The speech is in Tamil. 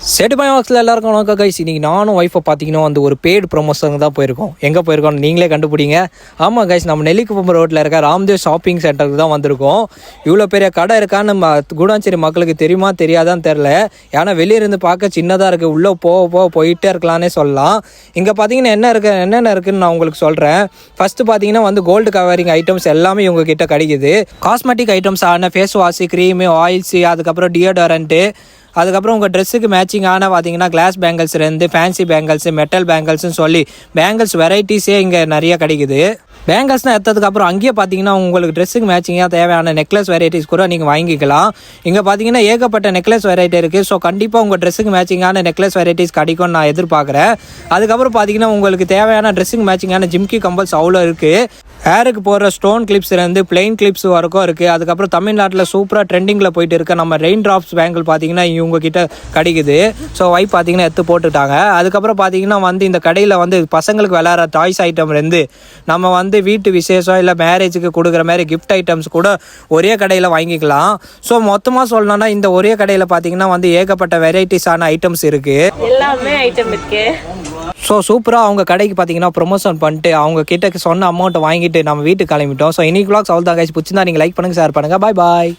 செட் பை வாக்ஸில் எல்லாருக்கும் வணக்கம் கைஸ். இன்றைக்கி நானும் ஒய்ஃபை பார்த்தீங்கன்னா வந்து ஒரு பெய்டு ப்ரொமோஷனுக்கு தான் போயிருக்கோம். எங்கே போயிருக்கோம்னு நீங்களே கண்டுபிடிங்க. ஆமாம் கைஸ், நம்ம நெல்லிக்குப்பம் ரோட்டில் இருக்க ராம்தேவ் ஷாப்பிங் சென்டருக்கு தான் வந்திருக்கோம். இவ்வளோ பெரிய கடை இருக்கான்னு குடாஞ்சேரி மக்களுக்கு தெரியுமா தெரியாதான்னு தெரில. ஏன்னா வெளியே இருந்து பார்க்க சின்னதாக இருக்குது, உள்ளே போயிட்டே இருக்கலான்னே சொல்லலாம். இங்கே பார்த்தீங்கன்னா என்னென்ன இருக்குதுன்னு நான் உங்களுக்கு சொல்கிறேன். ஃபஸ்ட்டு பார்த்தீங்கன்னா வந்து கோல்டு கவரிங் ஐட்டம்ஸ் எல்லாமே இவங்க கிட்ட கிடைக்குது. காஸ்மெட்டிக் ஐட்டம்ஸ் ஆன ஃபேஸ் வாஷு, க்ரீமு, ஆயில்ஸு, அதுக்கப்புறம் டியோடரண்ட்டு, அதுக்கப்புறம் உங்கள் ட்ரெஸ்ஸுக்கு மேட்சிங்கான பார்த்தீங்கன்னா கிளாஸ் பேங்கிள்ஸ்லேருந்து ஃபேன்சி பேங்கிள்ஸு, மெட்டல் பேங்கிள்ஸ்னு சொல்லி பேங்கிள்ஸ் வெரைட்டிஸே இங்கே நிறைய கிடைக்குது. பேங்கிள்ஸ்னால் எடுத்ததுக்கப்புறம் அங்கேயே பார்த்தீங்கன்னா உங்களுக்கு ட்ரெஸ்ஸுக்கு மேட்சிங்காக தேவையான நெக்லஸ் வெரைட்டிஸ் கூட நீங்கள் வாங்கிக்கலாம். இங்கே பார்த்தீங்கன்னா ஏகப்பட்ட நெக்லஸ் வெரைட்டி இருக்குது. ஸோ கண்டிப்பாக உங்கள் ட்ரெஸ்ஸுக்கு மேட்சிங்கான நெக்லஸ் வெரைட்டிஸ் கிடைக்கும்னு நான் எதிர்பார்க்குறேன். அதுக்கப்புறம் பார்த்தீங்கன்னா உங்களுக்கு தேவையான ட்ரெஸ்ஸுக்கு மேட்சிங்கான ஜிம்கி கம்பல்ஸ் அவ்வளோ இருக்குது. ஹேருக்கு போடுற ஸ்டோன் கிளிப்ஸ்லேருந்து பிளெயின் கிளிப்ஸ் வரைக்கும் இருக்குது. அதுக்கப்புறம் தமிழ்நாட்டில் சூப்பராக ட்ரெண்டிங்கில் போயிட்டு இருக்க நம்ம ரெயின் ட்ராப்ஸ் பேங்கிள் பார்த்தீங்கன்னா இவங்க கிட்ட கிடைக்குது. ஸோ வைப் பார்த்தீங்கன்னா எடுத்து போட்டுட்டாங்க. அதுக்கப்புறம் பார்த்தீங்கன்னா வந்து இந்த கடையில் வந்து பசங்களுக்கு விளையாடுற டாய்ஸ் ஐட்டம்லேருந்து நம்ம வந்து வீட்டு விசேஷம் இல்லை மேரேஜுக்கு கொடுக்குற மாதிரி கிஃப்ட் ஐட்டம்ஸ் கூட ஒரே கடையில் வாங்கிக்கலாம். ஸோ மொத்தமாக சொல்லணும்னா இந்த ஒரே கடையில் பார்த்தீங்கன்னா வந்து ஏகப்பட்ட வெரைட்டிஸான ஐட்டம்ஸ் இருக்குது, எல்லாமே ஐட்டம் இருக்குது. ஸோ சூப்பராக அவங்க கடைக்கு பார்த்தீங்கன்னா ப்ரொமோஷன் பண்ணிட்டு அவங்க கிட்ட சொன்ன அமௌண்ட்டை வாங்கிட்டு நம்ம வீட்டுக்கு கிளம்பிட்டோம். ஸோ இன்னைக்கு vlogs அவ்வளோ தான் கைஸ். பிடிச்சிருந்தா நீங்கள் லைக் பண்ணுங்கள், ஷேர் பண்ணுங்கள். பாய்.